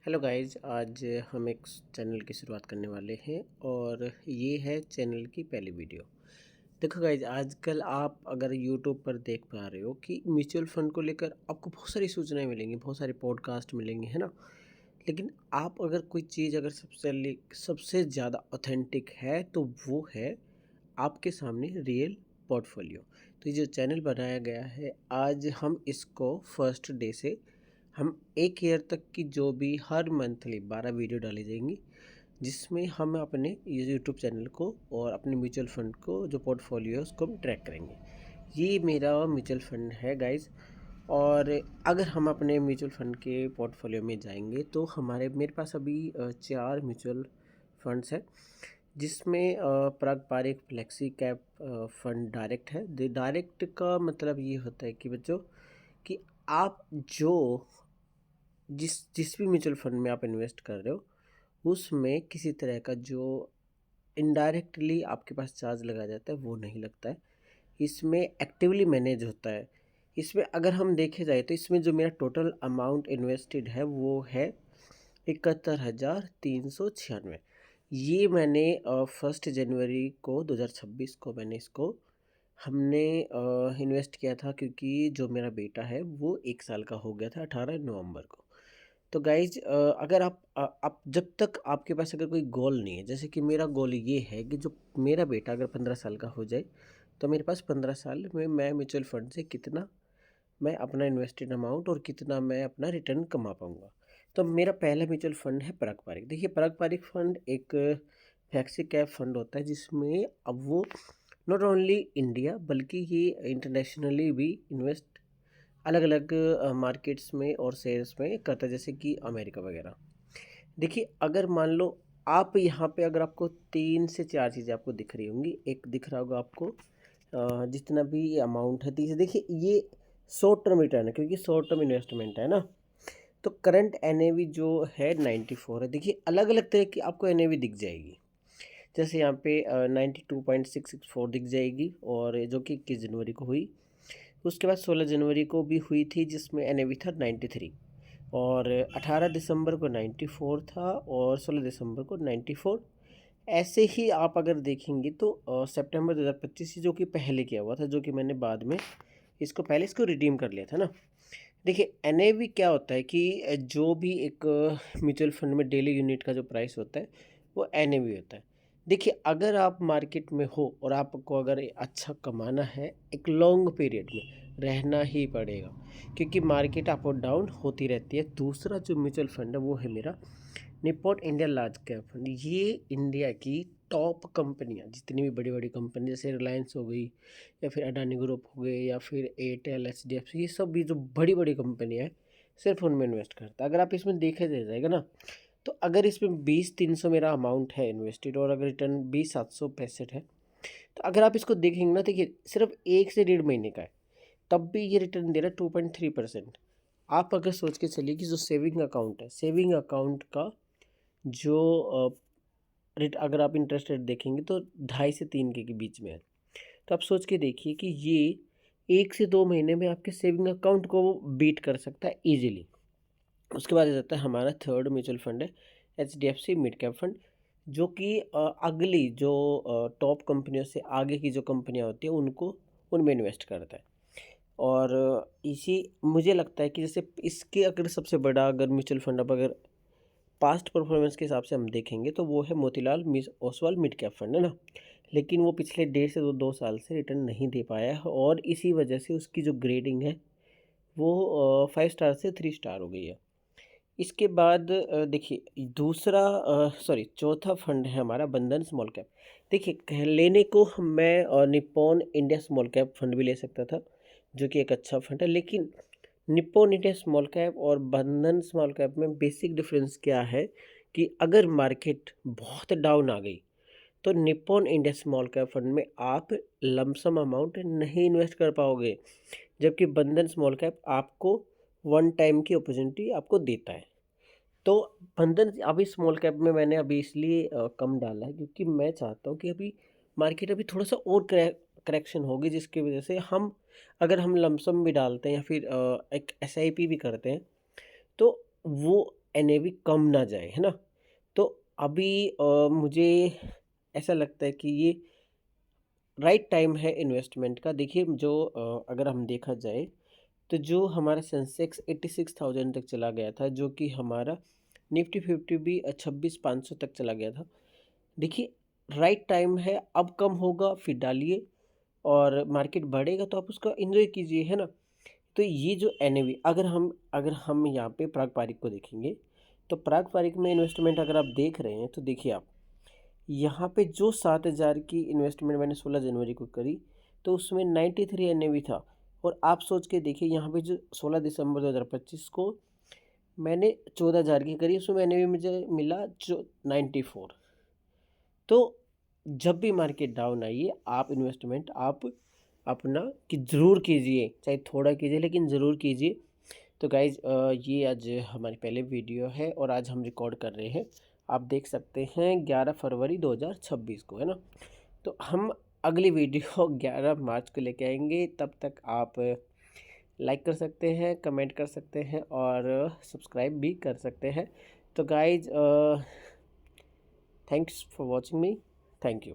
Hello guys, आज हम एक चैनल की शुरुआत करने वाले हैं और ये है चैनल की पहली वीडियो। देखो गाइस, आजकल आप अगर यूट्यूब पर देख पा रहे हो कि म्यूचुअल फंड को लेकर आपको बहुत सारी सूचनाएं मिलेंगी, बहुत सारे पॉडकास्ट मिलेंगे, है ना। लेकिन आप अगर कोई चीज़ अगर सबसे ज़्यादा ऑथेंटिक है तो वो है आपके सामने रियल पोर्टफोलियो। तो ये जो चैनल बनाया गया है, आज हम इसको फर्स्ट डे से हम 1 ईयर तक की जो भी हर मंथली 12 वीडियो डाली जाएंगी, जिसमें हम अपने ये यूट्यूब चैनल को और अपने म्यूचुअल फंड को जो पोर्टफोलियो है उसको हम ट्रैक करेंगे। ये मेरा म्यूचुअल फंड है गाइस। और अगर हम अपने म्यूचुअल फंड के पोर्टफोलियो में जाएंगे तो मेरे पास अभी 4 म्यूचुअल फंड्स हैं, जिसमें पारंपरिक फ्लेक्सी कैप फंड डायरेक्ट है। डायरेक्ट का मतलब ये होता है कि बच्चों कि आप जो जिस जिस भी म्यूचुअल फंड में आप इन्वेस्ट कर रहे हो उसमें किसी तरह का जो इनडायरेक्टली आपके पास चार्ज लगाया जाता है वो नहीं लगता है। इसमें एक्टिवली मैनेज होता है। इसमें अगर हम देखे जाए तो इसमें जो मेरा टोटल अमाउंट इन्वेस्टेड है वो है 71,396। ये मैंने 1 जनवरी को 2026 को मैंने इसको हमने इन्वेस्ट किया था, क्योंकि जो मेरा बेटा है वो 1 साल का हो गया था 18 नवंबर को। तो गाइज, अगर आप जब तक आपके पास अगर कोई गोल नहीं है, जैसे कि मेरा गोल ये है कि जो मेरा बेटा अगर 15 साल का हो जाए तो मेरे पास 15 साल में मैं म्यूचुअल फंड से कितना मैं अपना इन्वेस्टेड अमाउंट और कितना मैं अपना रिटर्न कमा पाऊँगा। तो मेरा पहला म्यूचुअल फंड है पारंपरिक। देखिए, पारंपरिक फंड एक फ्लेक्सी कैप फंड होता है, जिसमें अब वो नॉट ओनली इंडिया बल्कि ये इंटरनेशनली भी इन्वेस्ट अलग अलग मार्केट्स में और शेयर्स में करता है, जैसे कि अमेरिका वगैरह। देखिए, अगर मान लो आप यहाँ पे अगर आपको 3 से 4 चीज़ें आपको दिख रही होंगी। एक दिख रहा होगा आपको जितना भी ये अमाउंट है, तीसरे देखिए ये शॉर्ट टर्म रिटर्न है, क्योंकि शॉर्ट टर्म इन्वेस्टमेंट है ना। तो करंट एनएवी जो है 94 है। देखिए, अलग अलग तरह की आपको एनएवी दिख जाएगी। जैसे यहाँ पे 92.664 दिख जाएगी, और जो कि 21 जनवरी को हुई। उसके बाद 16 जनवरी को भी हुई थी, जिसमें एनएवी था 93। और 18 दिसंबर को 94 था, और 16 दिसंबर को 94। ऐसे ही आप अगर देखेंगे तो सितंबर 2025 जो कि पहले किया हुआ था, जो कि मैंने बाद में पहले इसको रिडीम कर लिया था ना। देखिए, एनएवी क्या होता है कि जो भी एक म्यूचुअल फंड में डेली यूनिट का जो प्राइस होता है वो एनएवी होता है। देखिए, अगर आप मार्केट में हो और आपको अगर अच्छा कमाना है, एक लॉन्ग पीरियड में रहना ही पड़ेगा, क्योंकि मार्केट अप और डाउन होती रहती है। दूसरा जो म्यूचुअल फंड है वो है मेरा Nippon India large cap fund. ये इंडिया की टॉप कंपनियां, जितनी भी बड़ी बड़ी कंपनी जैसे रिलायंस हो गई, या फिर अडानी ग्रुप हो गए, या फिर एयरटेल, एचडीएफसी, ये सब भी जो बड़ी बड़ी कंपनियां हैं सिर्फ उनमें इन्वेस्ट करता है। अगर आप इसमें देखे जाएगा ना, तो अगर इसमें 20,300 मेरा अमाउंट है इन्वेस्टेड, और अगर रिटर्न 20,765 है, तो अगर आप इसको देखेंगे ना, देखिए सिर्फ 1 से 1.5 महीने का है, तब भी ये रिटर्न दे रहा है 2.3%। आप अगर सोच के चलिए कि जो सेविंग अकाउंट है, सेविंग अकाउंट का जो रेट अगर आप इंटरेस्ट रेट देखेंगे तो 2.5 से 3 के बीच में है। तो आप सोच के देखिए कि ये 1 से 2 महीने में आपके सेविंग अकाउंट को बीट कर सकता है ईजिली। उसके बाद आ जाता है हमारा थर्ड म्यूचुअल फंड है H D F C mid cap fund, जो कि अगली जो टॉप कंपनियों से आगे की जो कंपनियां होती हैं उनको उनमें इन्वेस्ट करता है। और इसी मुझे लगता है कि जैसे इसके अगर सबसे बड़ा अगर म्यूचुअल फंड अब अगर पास्ट परफॉर्मेंस के हिसाब से हम देखेंगे तो वो है Motilal miss Oswal mid cap fund, है ना। लेकिन वो पिछले 1.5 से 2 साल से रिटर्न नहीं दे पाया है, और इसी वजह से उसकी जो ग्रेडिंग है वो 5 स्टार से 3 स्टार हो गई है। इसके बाद देखिए दूसरा सॉरी चौथा फंड है हमारा बंधन स्मॉल कैप। देखिए, लेने को मैं Nippon India small cap fund भी ले सकता था, जो कि एक अच्छा फंड है। लेकिन निप्पॉन इंडिया स्मॉल कैप और बंधन स्मॉल कैप में बेसिक डिफरेंस क्या है कि अगर मार्केट बहुत डाउन आ गई तो Nippon India small cap fund में आप लमसम अमाउंट नहीं इन्वेस्ट कर पाओगे, जबकि बंधन स्मॉल कैप आपको वन टाइम की अपॉर्चुनिटी आपको देता है। तो बंधन अभी स्मॉल कैप में मैंने अभी इसलिए कम डाला है, क्योंकि मैं चाहता हूँ कि अभी मार्केट अभी थोड़ा सा और करेक्शन होगी, जिसकी वजह से हम लमसम भी डालते हैं या फिर एक एसआईपी भी करते हैं, तो वो एनएवी कम ना जाए, है ना? तो अभी मुझे ऐसा लगता है कि ये राइट टाइम है इन्वेस्टमेंट का। देखिए जो अगर हम देखा जाए तो जो हमारा सेंसेक्स 86,000 तक चला गया था, जो कि हमारा निफ्टी 50 भी 26,500 तक चला गया था। देखिए राइट टाइम है, अब कम होगा फिर डालिए और मार्केट बढ़ेगा तो आप उसका एन्जॉय कीजिए, है ना? तो ये जो एनएवी अगर हम यहाँ पे प्राग पारिक को देखेंगे, तो प्राग पारिक में इन्वेस्टमेंट अगर आप देख रहे हैं तो देखिए आप यहाँ पे जो 7,000 की इन्वेस्टमेंट मैंने 16 जनवरी को करी, तो उसमें 93 एनएवी था। और आप सोच के देखिए यहाँ पे जो 16 दिसंबर 2025 को मैंने 14,000 की करी, उसमें एनएवी मुझे मिला जो 94। तो जब भी मार्केट डाउन आई है, आप इन्वेस्टमेंट आप अपना कि ज़रूर कीजिए, चाहे थोड़ा कीजिए लेकिन ज़रूर कीजिए। तो गाइज़ ये आज हमारी पहले वीडियो है और आज हम रिकॉर्ड कर रहे हैं, आप देख सकते हैं 11 फरवरी 2026 को, है ना? तो हम अगली वीडियो 11 मार्च को लेके आएंगे। तब तक आप लाइक कर सकते हैं, कमेंट कर सकते हैं और सब्सक्राइब भी कर सकते हैं। तो guys thanks for watching me. Thank you.